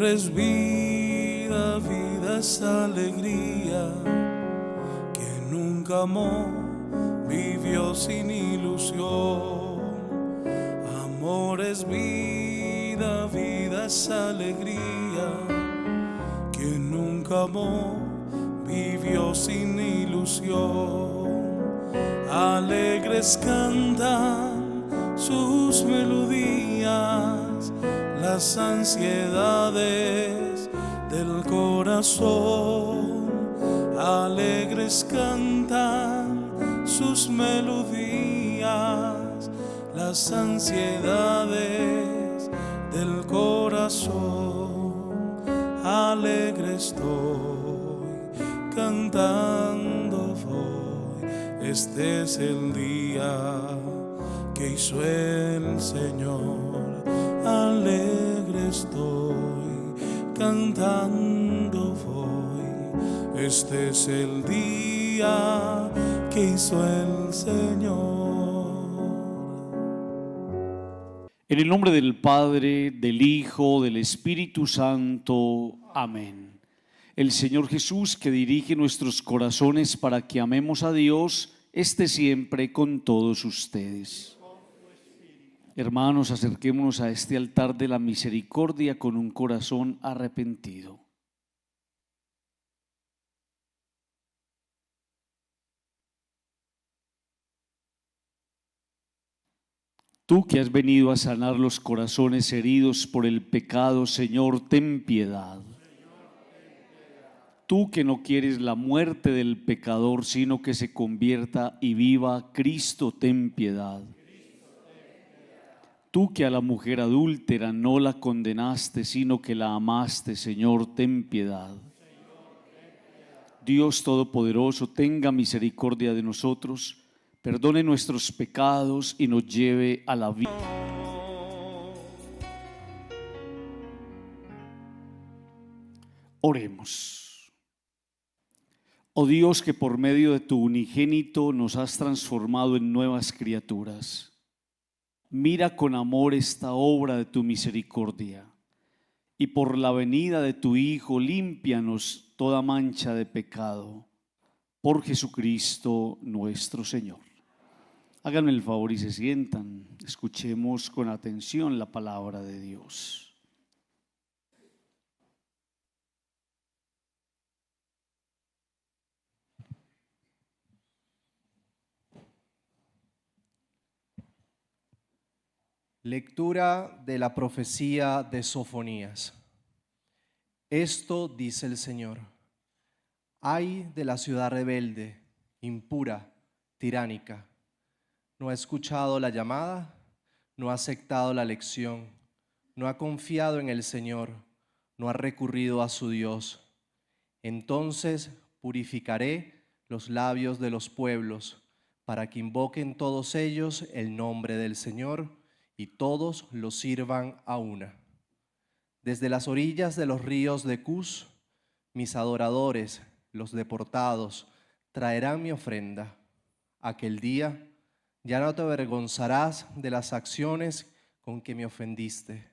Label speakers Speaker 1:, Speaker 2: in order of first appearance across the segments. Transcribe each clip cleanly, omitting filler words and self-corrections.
Speaker 1: es vida, vida es alegría. Quien nunca amó, vivió sin ilusión. Amor es vida, vida es alegría. Quien nunca amó, vivió sin ilusión. Alegres cantan sus melodías, las ansiedades del corazón. Alegres cantan sus melodías, las ansiedades del corazón. Alegre estoy, cantando voy. Este es el día que hizo el Señor. Alegre estoy, cantando voy. Este es el día que hizo el Señor.
Speaker 2: En el nombre del Padre, del Hijo, del Espíritu Santo. Amén. El Señor Jesús, que dirige nuestros corazones para que amemos a Dios, esté siempre con todos ustedes. Hermanos, acerquémonos a este altar de la misericordia con un corazón arrepentido. Tú que has venido a sanar los corazones heridos por el pecado, Señor, ten piedad. Tú que no quieres la muerte del pecador, sino que se convierta y viva, Cristo, ten piedad. Tú que a la mujer adúltera no la condenaste, sino que la amaste, Señor, ten piedad. Dios Todopoderoso, tenga misericordia de nosotros, perdone nuestros pecados y nos lleve a la vida. Oremos. Oh Dios, que por medio de tu unigénito nos has transformado en nuevas criaturas, mira con amor esta obra de tu misericordia y por la venida de tu Hijo límpianos toda mancha de pecado. Por Jesucristo nuestro Señor. Háganme el favor y se sientan. Escuchemos con atención la palabra de Dios.
Speaker 3: Lectura de la profecía de Sofonías. Esto dice el Señor: ay de la ciudad rebelde, impura, tiránica. No ha escuchado la llamada, no ha aceptado la lección, no ha confiado en el Señor, no ha recurrido a su Dios. Entonces purificaré los labios de los pueblos, para que invoquen todos ellos el nombre del Señor y todos lo sirvan a una. Desde las orillas de los ríos de Cus, mis adoradores, los deportados, traerán mi ofrenda. Aquel día ya no te avergonzarás de las acciones con que me ofendiste,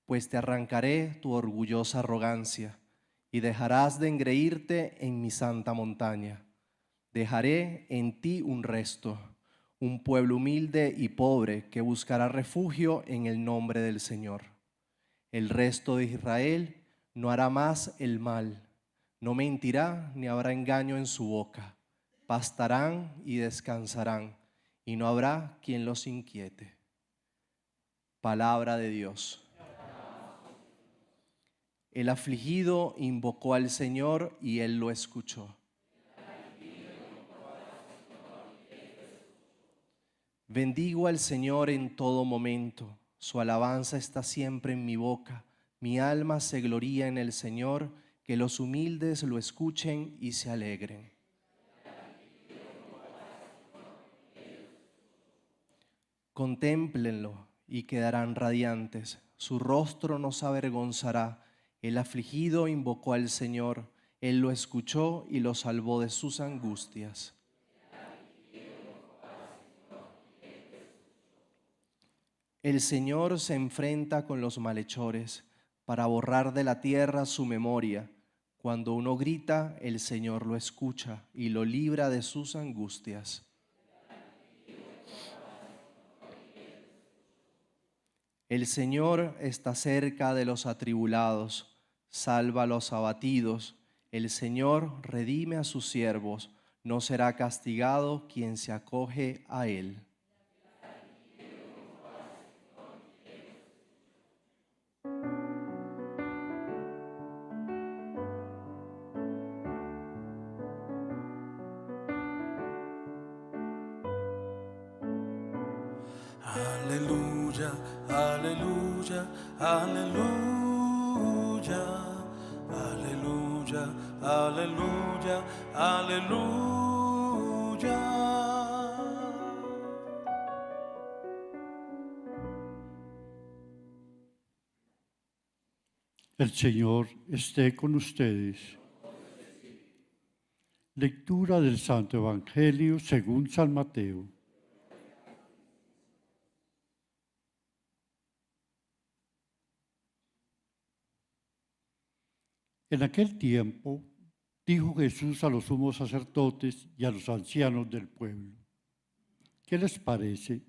Speaker 3: pues te arrancaré tu orgullosa arrogancia y dejarás de engreírte en mi santa montaña. Dejaré en ti un resto, un pueblo humilde y pobre que buscará refugio en el nombre del Señor. El resto de Israel no hará más el mal, no mentirá ni habrá engaño en su boca. Pastarán y descansarán, y no habrá quien los inquiete. Palabra de Dios. El afligido invocó al Señor y Él lo escuchó. Bendigo al Señor en todo momento, su alabanza está siempre en mi boca. Mi alma se gloría en el Señor, que los humildes lo escuchen y se alegren. Contémplenlo y quedarán radiantes, su rostro no se avergonzará. El afligido invocó al Señor, Él lo escuchó y lo salvó de sus angustias. El Señor se enfrenta con los malhechores, para borrar de la tierra su memoria. Cuando uno grita, el Señor lo escucha y lo libra de sus angustias. El Señor está cerca de los atribulados, salva a los abatidos. El Señor redime a sus siervos, no será castigado quien se acoge a Él.
Speaker 1: Aleluya, aleluya, aleluya, aleluya, aleluya, aleluya.
Speaker 4: El Señor esté con ustedes. Lectura del Santo Evangelio según San Mateo. En aquel tiempo dijo Jesús a los sumos sacerdotes y a los ancianos del pueblo: ¿qué les parece?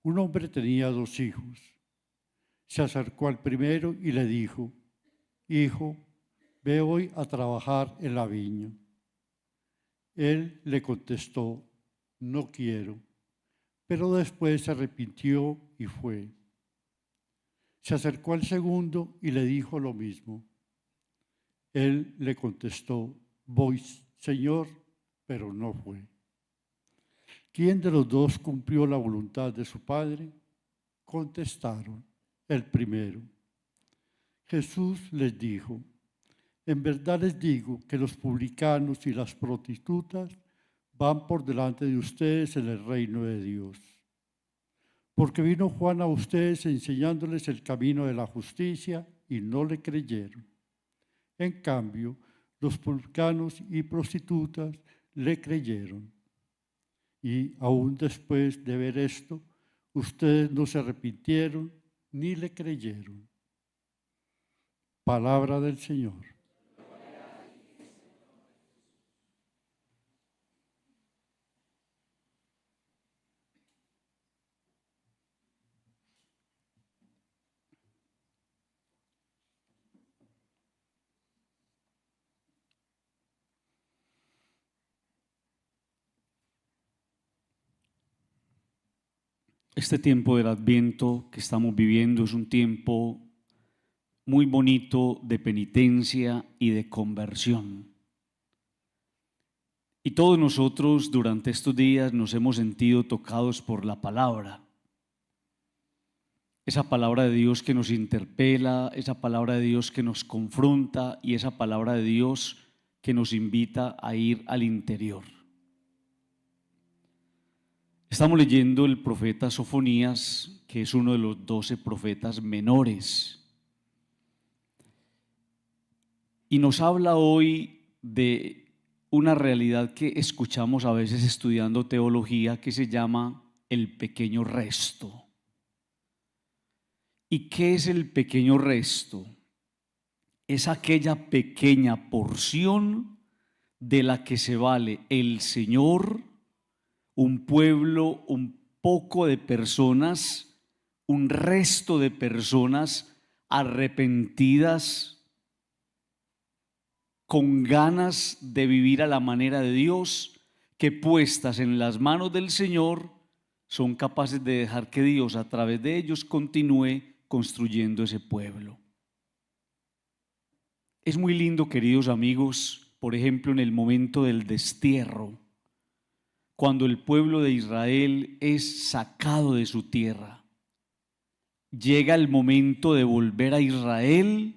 Speaker 4: Un hombre tenía 2 hijos. Se acercó al primero y le dijo: Hijo, ve hoy a trabajar en la viña. Él le contestó: no quiero. Pero después se arrepintió y fue. Se acercó al segundo y le dijo lo mismo. Él le contestó: voy, Señor, pero no fue. ¿Quién de los 2 cumplió la voluntad de su padre? Contestaron: el primero. Jesús les dijo: en verdad les digo que los publicanos y las prostitutas van por delante de ustedes en el reino de Dios. Porque vino Juan a ustedes enseñándoles el camino de la justicia y no le creyeron. En cambio, los publicanos y prostitutas le creyeron. Y aún después de ver esto, ustedes no se arrepintieron ni le creyeron. Palabra del Señor.
Speaker 2: Este tiempo del Adviento que estamos viviendo es un tiempo muy bonito de penitencia y de conversión. Y todos nosotros durante estos días nos hemos sentido tocados por la palabra. Esa palabra de Dios que nos interpela, esa palabra de Dios que nos confronta y esa palabra de Dios que nos invita a ir al interior. Estamos leyendo el profeta Sofonías, que es uno de los 12 profetas menores. Y nos habla hoy de una realidad que escuchamos a veces estudiando teología que se llama el pequeño resto. ¿Y qué es el pequeño resto? Es aquella pequeña porción de la que se vale el Señor, un pueblo, un poco de personas, un resto de personas arrepentidas, con ganas de vivir a la manera de Dios, que puestas en las manos del Señor son capaces de dejar que Dios a través de ellos continúe construyendo ese pueblo. Es muy lindo, queridos amigos, por ejemplo, en el momento del destierro, cuando el pueblo de Israel es sacado de su tierra, llega el momento de volver a Israel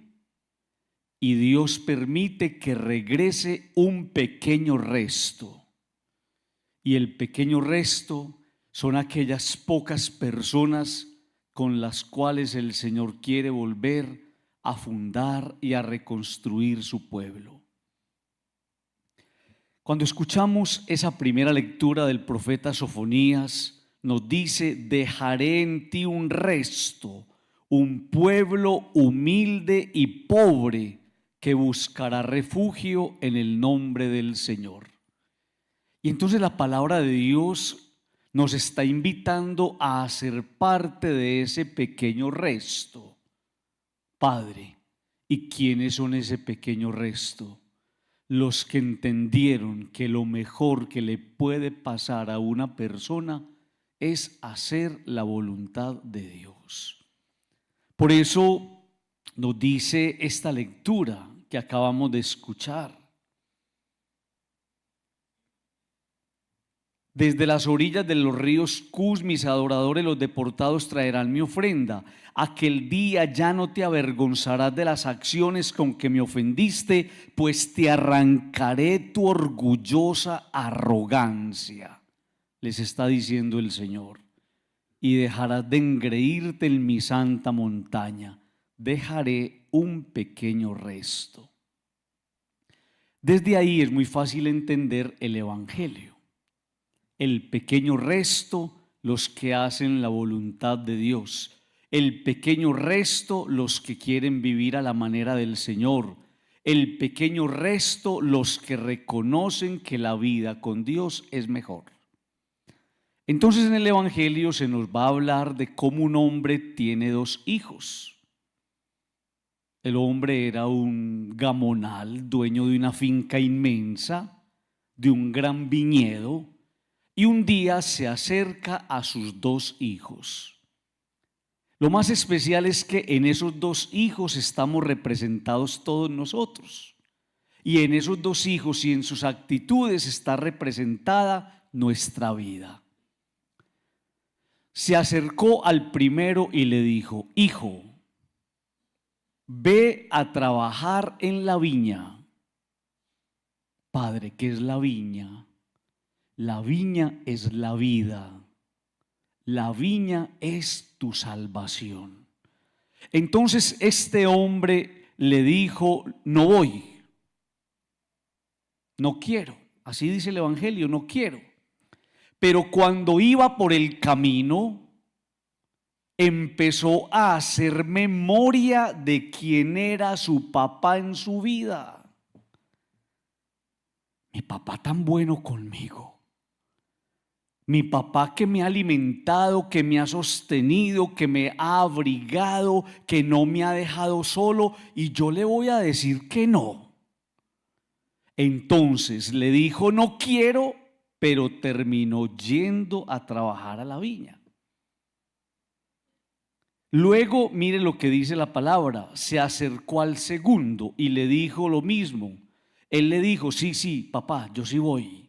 Speaker 2: y Dios permite que regrese un pequeño resto. Y el pequeño resto son aquellas pocas personas con las cuales el Señor quiere volver a fundar y a reconstruir su pueblo. Cuando escuchamos esa primera lectura del profeta Sofonías, nos dice: dejaré en ti un resto, un pueblo humilde y pobre que buscará refugio en el nombre del Señor. Y entonces la palabra de Dios nos está invitando a ser parte de ese pequeño resto. Padre, ¿y quiénes son ese pequeño resto? Los que entendieron que lo mejor que le puede pasar a una persona es hacer la voluntad de Dios. Por eso nos dice esta lectura que acabamos de escuchar. Desde las orillas de los ríos Cus, mis adoradores, los deportados, traerán mi ofrenda. Aquel día ya no te avergonzarás de las acciones con que me ofendiste, pues te arrancaré tu orgullosa arrogancia, les está diciendo el Señor, y dejarás de engreírte en mi santa montaña. Dejaré un pequeño resto. Desde ahí es muy fácil entender el Evangelio. El pequeño resto, los que hacen la voluntad de Dios. El pequeño resto, los que quieren vivir a la manera del Señor. El pequeño resto, los que reconocen que la vida con Dios es mejor. Entonces en el Evangelio se nos va a hablar de cómo un hombre tiene 2 hijos. El hombre era un gamonal, dueño de una finca inmensa, de un gran viñedo. Y un día se acerca a sus 2 hijos. Lo más especial es que en esos 2 hijos estamos representados todos nosotros. Y en esos 2 hijos y en sus actitudes está representada nuestra vida. Se acercó al primero y le dijo: hijo, ve a trabajar en la viña. Padre, ¿qué es la viña? La viña es la vida. La viña es tu salvación. Entonces este hombre le dijo: no voy, no quiero. Así dice el Evangelio, no quiero. Pero cuando iba por el camino, empezó a hacer memoria de quién era su papá en su vida. Mi papá tan bueno conmigo. Mi papá que me ha alimentado, que me ha sostenido, que me ha abrigado, que no me ha dejado solo, y yo le voy a decir que no. Entonces le dijo: no quiero, pero terminó yendo a trabajar a la viña. Luego, mire lo que dice la palabra: se acercó al segundo y le dijo lo mismo. Él le dijo: sí, papá, yo sí voy.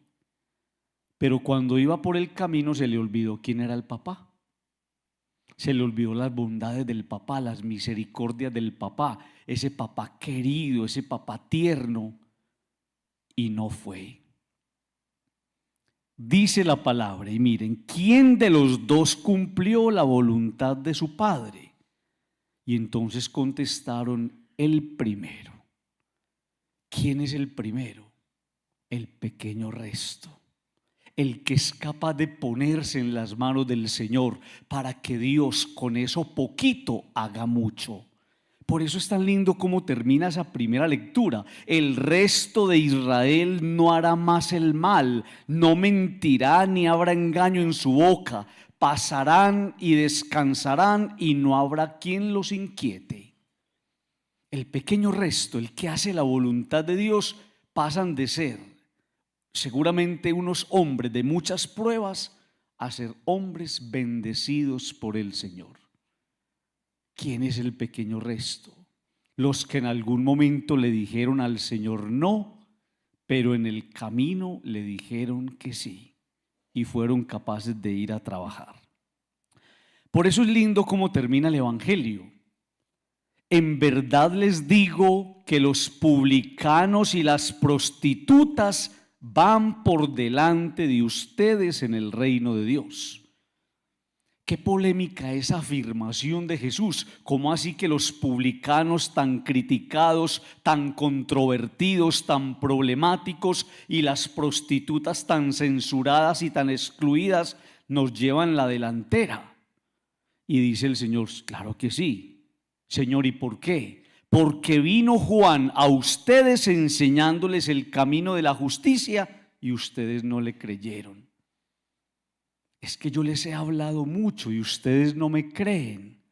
Speaker 2: Pero cuando iba por el camino se le olvidó quién era el papá. Se le olvidó las bondades del papá, las misericordias del papá, ese papá querido, ese papá tierno, y no fue. Dice la palabra, y miren, ¿quién de los 2 cumplió la voluntad de su padre? Y entonces contestaron: el primero. ¿Quién es el primero? El pequeño resto. El que es capaz de ponerse en las manos del Señor para que Dios con eso poquito haga mucho. Por eso es tan lindo cómo termina esa primera lectura. El resto de Israel no hará más el mal, no mentirá ni habrá engaño en su boca. Pasarán y descansarán y no habrá quien los inquiete. El pequeño resto, el que hace la voluntad de Dios, pasan de ser seguramente unos hombres de muchas pruebas a ser hombres bendecidos por el Señor. ¿Quién es el pequeño resto? Los que en algún momento le dijeron al Señor no, pero en el camino le dijeron que sí y fueron capaces de ir a trabajar. Por eso es lindo cómo termina el Evangelio. En verdad les digo que los publicanos y las prostitutas van por delante de ustedes en el reino de Dios. Qué polémica esa afirmación de Jesús. ¿Cómo así que los publicanos tan criticados, tan controvertidos, tan problemáticos, y las prostitutas tan censuradas y tan excluidas nos llevan la delantera? Y dice el Señor: claro que sí. Señor, ¿y por qué? Porque vino Juan a ustedes enseñándoles el camino de la justicia y ustedes no le creyeron. Es que yo les he hablado mucho y ustedes no me creen.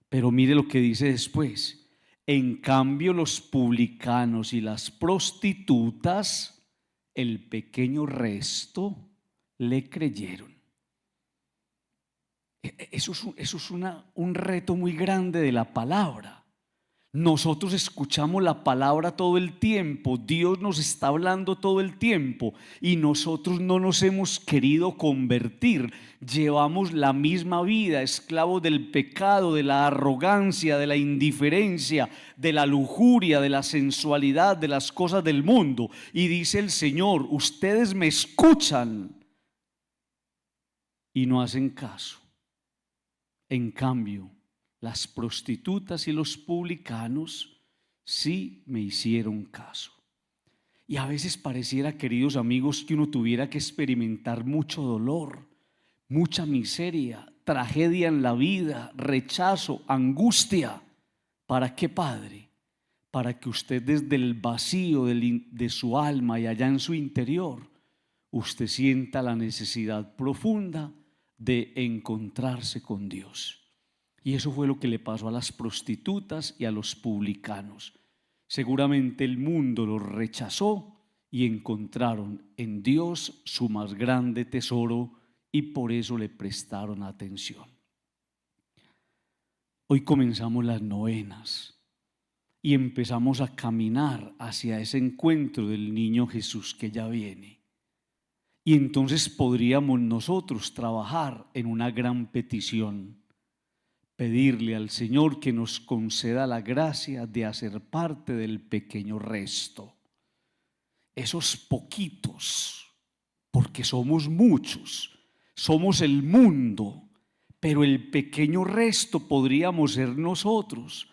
Speaker 2: Pero mire lo que dice después. En cambio, los publicanos y las prostitutas, el pequeño resto, le creyeron. Eso es un reto muy grande de la palabra. Nosotros escuchamos la palabra todo el tiempo, Dios nos está hablando todo el tiempo y nosotros no nos hemos querido convertir. Llevamos la misma vida, esclavos del pecado, de la arrogancia, de la indiferencia, de la lujuria, de la sensualidad, de las cosas del mundo. Y dice el Señor, ustedes me escuchan y no hacen caso. En cambio, las prostitutas y los publicanos sí me hicieron caso. Y a veces pareciera, queridos amigos, que uno tuviera que experimentar mucho dolor, mucha miseria, tragedia en la vida, rechazo, angustia. ¿Para qué, Padre? Para que usted desde el vacío de su alma y allá en su interior, usted sienta la necesidad profunda de encontrarse con Dios. Y eso fue lo que le pasó a las prostitutas y a los publicanos. Seguramente el mundo los rechazó y encontraron en Dios su más grande tesoro y por eso le prestaron atención. Hoy comenzamos las novenas y empezamos a caminar hacia ese encuentro del niño Jesús que ya viene. Y entonces podríamos nosotros trabajar en una gran petición. Pedirle al Señor que nos conceda la gracia de hacer parte del pequeño resto. Esos poquitos, porque somos muchos, somos el mundo, pero el pequeño resto podríamos ser nosotros,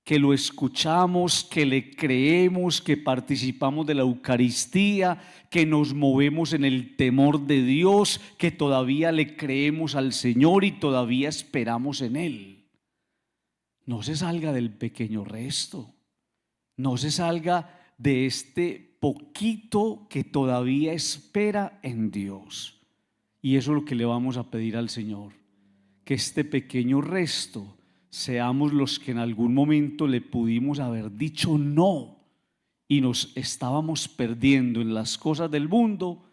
Speaker 2: que lo escuchamos, que le creemos, que participamos de la Eucaristía, que nos movemos en el temor de Dios, que todavía le creemos al Señor y todavía esperamos en Él. No se salga del pequeño resto, no se salga de este poquito que todavía espera en Dios. Y eso es lo que le vamos a pedir al Señor, que este pequeño resto seamos los que en algún momento le pudimos haber dicho no y nos estábamos perdiendo en las cosas del mundo,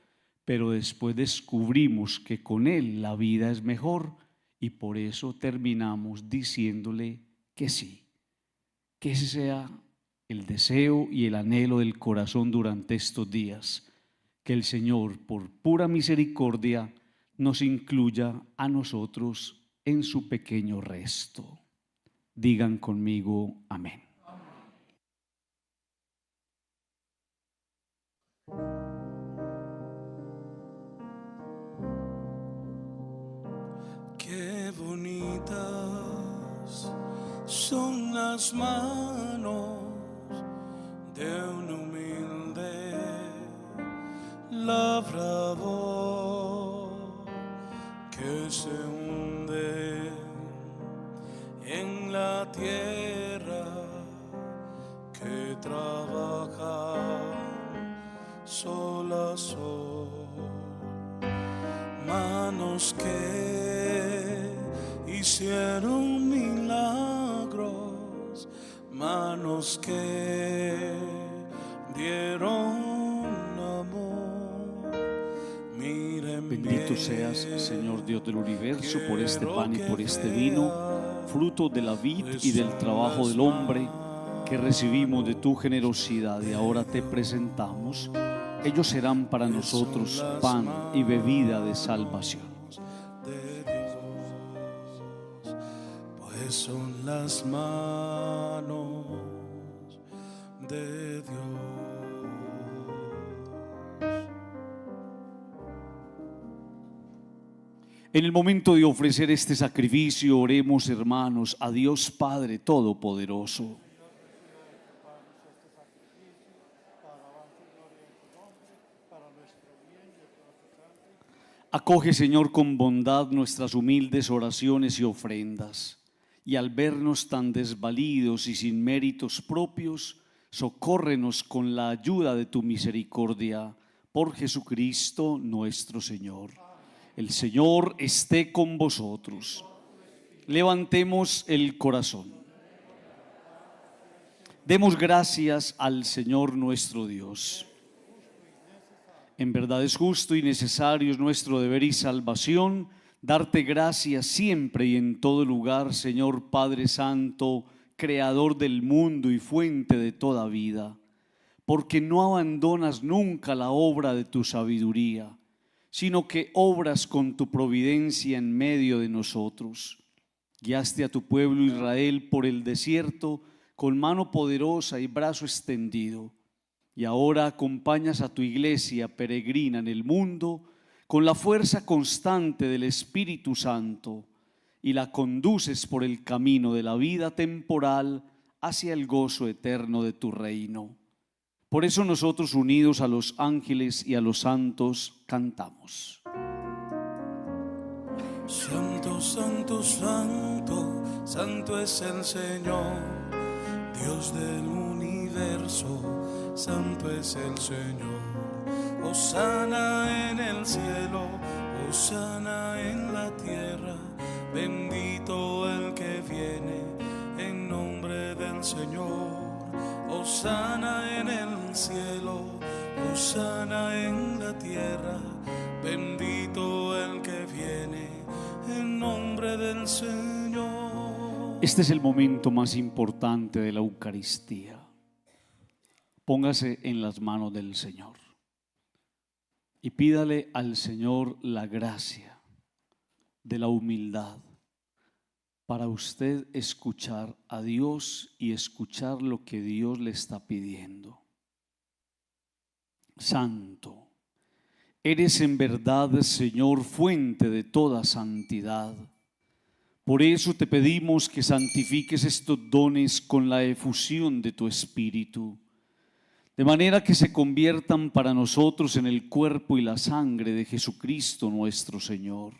Speaker 2: pero después descubrimos que con Él la vida es mejor y por eso terminamos diciéndole que sí. Que ese sea el deseo y el anhelo del corazón durante estos días, que el Señor por pura misericordia nos incluya a nosotros en su pequeño resto. Digan conmigo amén.
Speaker 1: Qué bonitas son las manos de un humilde labrador que se hunde en la tierra, que trabaja sol a sol, manos que hicieron milagros, manos que dieron amor. Miren,
Speaker 2: bendito seas, Señor Dios del universo, por este pan y por este vino, fruto de la vid y del trabajo del hombre que recibimos de tu generosidad y ahora te presentamos. Ellos serán para nosotros pan y bebida de salvación.
Speaker 1: de Dios, pues son las manos de Dios.
Speaker 2: En el momento de ofrecer este sacrificio, oremos, hermanos, a Dios Padre Todopoderoso. Acoge, Señor, con bondad nuestras humildes oraciones y ofrendas, y al vernos tan desvalidos y sin méritos propios, socórrenos con la ayuda de tu misericordia, por Jesucristo nuestro Señor. El Señor esté con vosotros. Levantemos el corazón. Demos gracias al Señor nuestro Dios. En verdad es justo y necesario, es nuestro deber y salvación, darte gracias siempre y en todo lugar, Señor Padre Santo, Creador del mundo y fuente de toda vida, porque no abandonas nunca la obra de tu sabiduría, sino que obras con tu providencia en medio de nosotros. Guiaste a tu pueblo Israel por el desierto con mano poderosa y brazo extendido, y ahora acompañas a tu iglesia peregrina en el mundo con la fuerza constante del Espíritu Santo y la conduces por el camino de la vida temporal hacia el gozo eterno de tu reino. Por eso nosotros, unidos a los ángeles y a los santos, cantamos.
Speaker 1: Santo, santo, santo, santo es el Señor, Dios del universo, santo es el Señor. Hosana en el cielo, hosana en la tierra, bendito el que viene en nombre del Señor. Hosana en el cielo, hosana en la tierra, bendito el que viene en nombre del Señor.
Speaker 2: Este es el momento más importante de la Eucaristía. Póngase en las manos del Señor y pídale al Señor la gracia de la humildad para usted escuchar a Dios y escuchar lo que Dios le está pidiendo. Santo, eres en verdad, Señor, fuente de toda santidad. Por eso te pedimos que santifiques estos dones con la efusión de tu Espíritu, de manera que se conviertan para nosotros en el cuerpo y la sangre de Jesucristo nuestro Señor,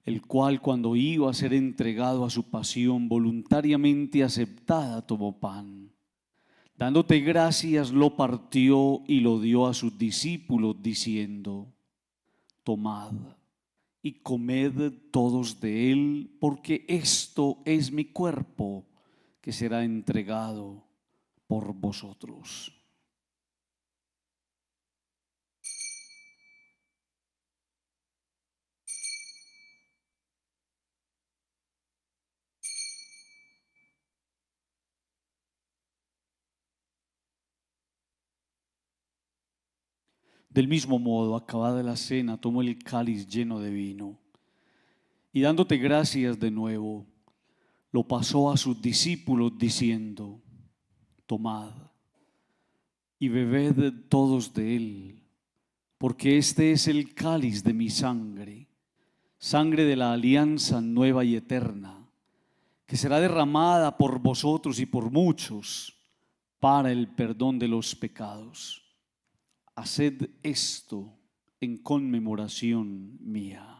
Speaker 2: el cual, cuando iba a ser entregado a su pasión, voluntariamente aceptada, tomó pan. Dándote gracias, lo partió y lo dio a sus discípulos, diciendo: tomad y comed todos de él, porque esto es mi cuerpo, que será entregado por vosotros. Del mismo modo, acabada la cena, tomó el cáliz lleno de vino y, dándote gracias de nuevo, lo pasó a sus discípulos diciendo: tomad y bebed todos de él, porque este es el cáliz de mi sangre, sangre de la alianza nueva y eterna, que será derramada por vosotros y por muchos para el perdón de los pecados. Haced esto en conmemoración mía.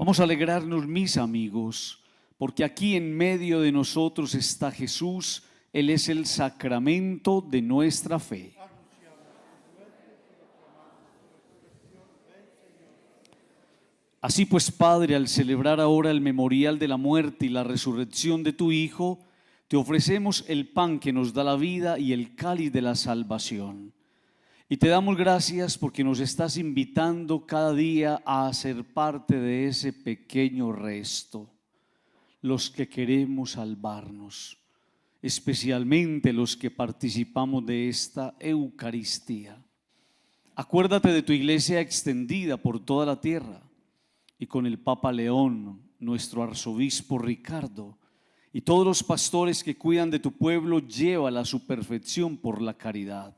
Speaker 2: Vamos a alegrarnos, mis amigos, porque aquí en medio de nosotros está Jesús. Él es el sacramento de nuestra fe. Así pues, Padre, al celebrar ahora el memorial de la muerte y la resurrección de tu Hijo, te ofrecemos el pan que nos da la vida y el cáliz de la salvación. Y te damos gracias porque nos estás invitando cada día a ser parte de ese pequeño resto, los que queremos salvarnos, especialmente los que participamos de esta Eucaristía. Acuérdate de tu iglesia extendida por toda la tierra y con el Papa León, nuestro arzobispo Ricardo, y todos los pastores que cuidan de tu pueblo, llévala a su perfección por la caridad.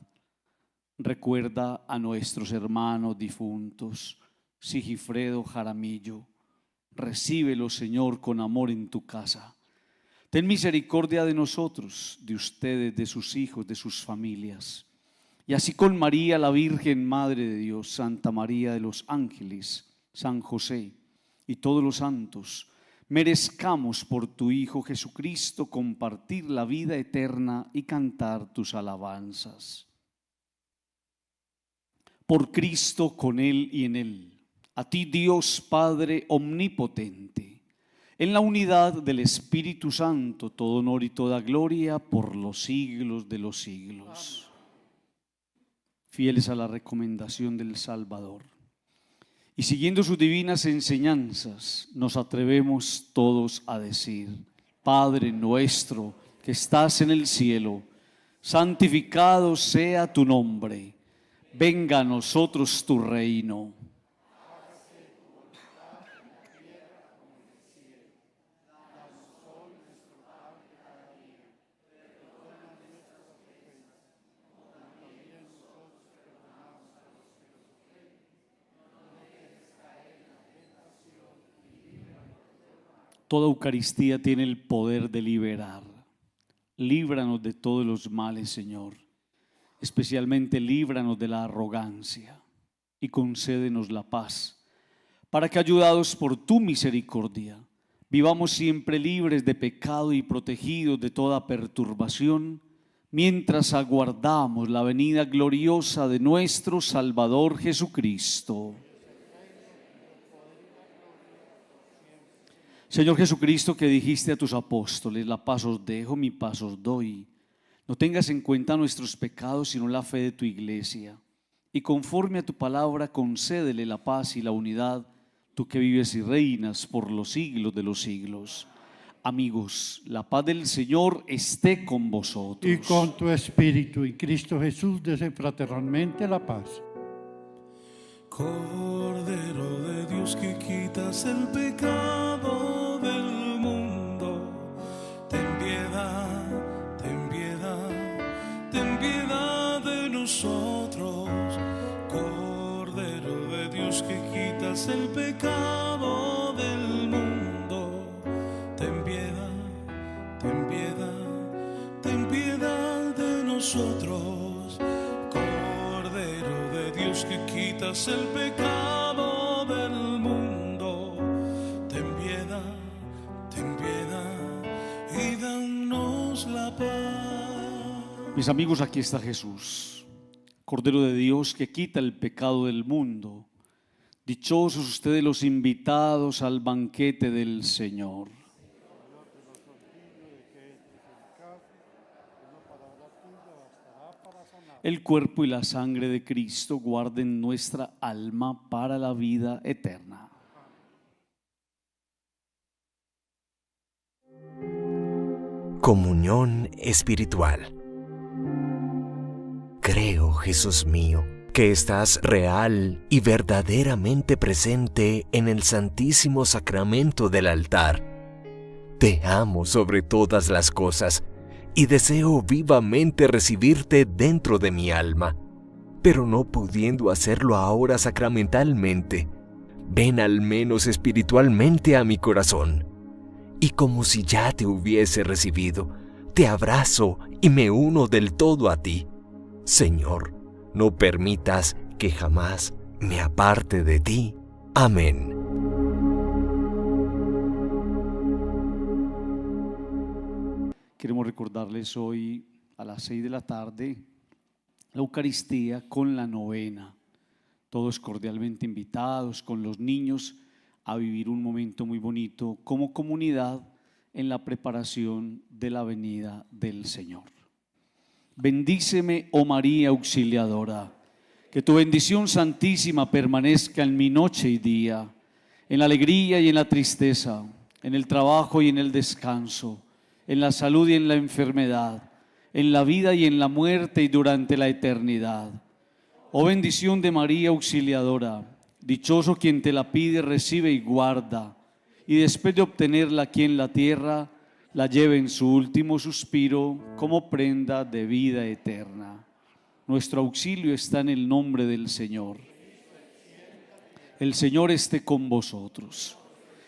Speaker 2: recuerda a nuestros hermanos difuntos, Sigifredo Jaramillo. Recíbelo, Señor, con amor en tu casa. Ten misericordia de nosotros, de ustedes, de sus hijos, de sus familias. Y así con María, la Virgen Madre de Dios, Santa María de los Ángeles, San José y todos los santos, merezcamos por tu Hijo Jesucristo compartir la vida eterna y cantar tus alabanzas. Por Cristo, con Él y en Él, a ti Dios Padre omnipotente, en la unidad del Espíritu Santo, todo honor y toda gloria por los siglos de los siglos. Fieles a la recomendación del Salvador y siguiendo sus divinas enseñanzas, nos atrevemos todos a decir: Padre nuestro que estás en el cielo, santificado sea tu nombre. Venga a nosotros tu reino. Toda Eucaristía tiene el poder de liberar. Líbranos de todos los males, Señor. Especialmente líbranos de la arrogancia y concédenos la paz, para que, ayudados por tu misericordia, vivamos siempre libres de pecado y protegidos de toda perturbación, mientras aguardamos la venida gloriosa de nuestro Salvador Jesucristo. Señor Jesucristo, que dijiste a tus apóstoles: la paz os dejo, mi paz os doy. No tengas en cuenta nuestros pecados, sino la fe de tu iglesia. Y conforme a tu palabra, concédele la paz y la unidad, tú que vives y reinas por los siglos de los siglos. Amigos, la paz del Señor esté con vosotros.
Speaker 4: Y con tu espíritu, en Cristo Jesús, desen fraternalmente la paz.
Speaker 1: Cordero de Dios, que quitas el pecado del mundo, ten piedad, ten piedad, ten piedad de nosotros. Cordero de Dios, que quitas el pecado del mundo, ten piedad, ten piedad, ten piedad de nosotros. Cordero de Dios, que quitas el pecado del mundo, ten piedad y danos la paz.
Speaker 2: Mis amigos, aquí está Jesús, Cordero de Dios que quita el pecado del mundo. Dichosos ustedes los invitados al banquete del Señor. El cuerpo y la sangre de Cristo guarden nuestra alma para la vida eterna.
Speaker 5: Comunión espiritual. Creo, Jesús mío, que estás real y verdaderamente presente en el Santísimo Sacramento del altar. Te amo sobre todas las cosas y deseo vivamente recibirte dentro de mi alma, pero no pudiendo hacerlo ahora sacramentalmente, ven al menos espiritualmente a mi corazón, y como si ya te hubiese recibido, te abrazo y me uno del todo a ti. Señor, no permitas que jamás me aparte de ti. Amén.
Speaker 2: Queremos recordarles hoy a las 6 de la tarde la Eucaristía con la novena. Todos cordialmente invitados con los niños a vivir un momento muy bonito como comunidad en la preparación de la venida del Señor. Bendíceme, oh María Auxiliadora, que tu bendición santísima permanezca en mi noche y día, en la alegría y en la tristeza, en el trabajo y en el descanso, en la salud y en la enfermedad, en la vida y en la muerte y durante la eternidad. Oh bendición de María Auxiliadora, dichoso quien te la pide, recibe y guarda, y después de obtenerla aquí en la tierra, la lleve en su último suspiro como prenda de vida eterna. Nuestro auxilio está en el nombre del Señor. El Señor esté con vosotros.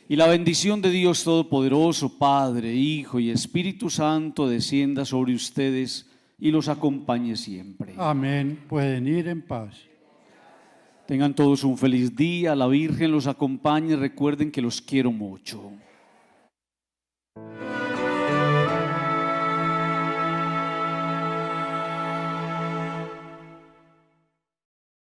Speaker 2: Y la bendición de Dios Todopoderoso, Padre, Hijo y Espíritu Santo, descienda sobre ustedes y los acompañe siempre.
Speaker 4: Amén. Pueden ir en paz.
Speaker 2: Tengan todos un feliz día. La Virgen los acompañe. Recuerden que los quiero mucho.